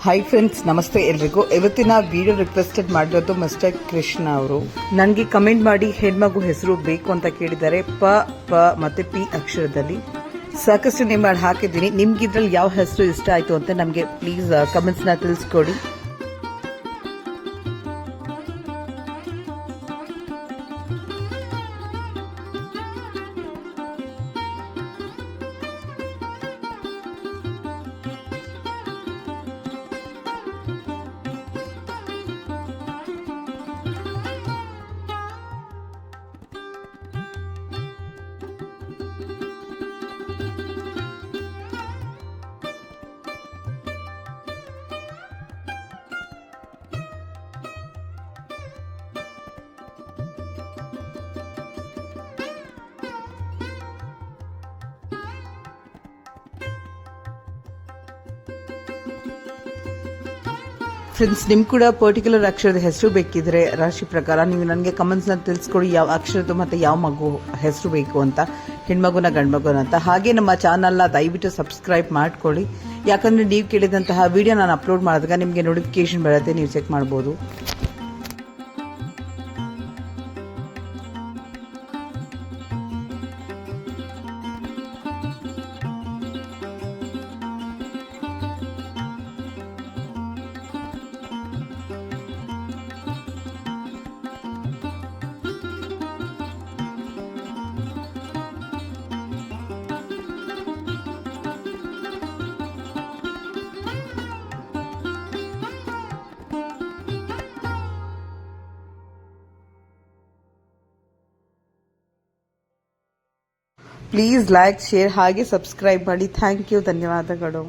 Hi friends, ನಮಸ್ತೆ ಎಲ್ರಿಗೂ. ಇವತ್ತಿನ ವಿಡಿಯೋ ರಿಕ್ವೆಸ್ಟೆಡ್ ಮಾಡಿರೋದು ಮಿಸ್ಟರ್ ಕೃಷ್ಣ ಅವರು. ನನಗೆ ಕಮೆಂಟ್ ಮಾಡಿ ಹೆಣ್ಮಗು ಹೆಸರು ಬೇಕು ಅಂತ ಕೇಳಿದ್ದಾರೆ. ಪ ಮತ್ತೆ ಪಿ ಅಕ್ಷರದಲ್ಲಿ ಸಾಕಷ್ಟು ನೇಮ್ ಹಾಕಿದ್ದೀನಿ. ನಿಮ್ಗೆ ಇದ್ರಲ್ಲಿ ಯಾವ ಹೆಸರು ಇಷ್ಟ ಆಯ್ತು ಅಂತ ನಮಗೆ ಪ್ಲೀಸ್ ಕಮೆಂಟ್ಸ್ನ ತಿಳಿಸ್ಕೊಡಿ. ಫ್ರೆಂಡ್ಸ್, ನಿಮ್ ಕೂಡ ಪರ್ಟಿಕ್ಯುಲರ್ ಅಕ್ಷರದ ಹೆಸರು ಬೇಕಿದ್ರೆ ರಾಶಿ ಪ್ರಕಾರ ನೀವು ನನಗೆ ಕಮೆಂಟ್ಸ್ನ ತಿಳಿಸ್ಕೊಡಿ. ಯಾವ ಅಕ್ಷರದ್ದು ಮತ್ತೆ ಯಾವ ಮಗು ಹೆಸರು ಬೇಕು ಅಂತ, ಹೆಣ್ಮಗುನ ಗಂಡ್ಮಗುನ ಅಂತ. ಹಾಗೆ ನಮ್ಮ ಚಾನಲ್ನ ದಯವಿಟ್ಟು ಸಬ್ಸ್ಕ್ರೈಬ್ ಮಾಡ್ಕೊಳ್ಳಿ. ಯಾಕಂದ್ರೆ ನೀವು ಕೇಳಿದಂತಹ ವಿಡಿಯೋ ನಾನು ಅಪ್ಲೋಡ್ ಮಾಡಿದಾಗ ನಿಮಗೆ ನೋಟಿಫಿಕೇಶನ್ ಬರುತ್ತೆ, ನೀವು ಚೆಕ್ ಮಾಡ್ಬೋದು. ಪ್ಲೀಸ್ ಲೈಕ್, ಶೇರ್ ಹಾಗೆ ಸಬ್ಸ್ಕ್ರೈಬ್ ಮಾಡಿ. ಥ್ಯಾಂಕ್ ಯು, ಧನ್ಯವಾದಗಳು.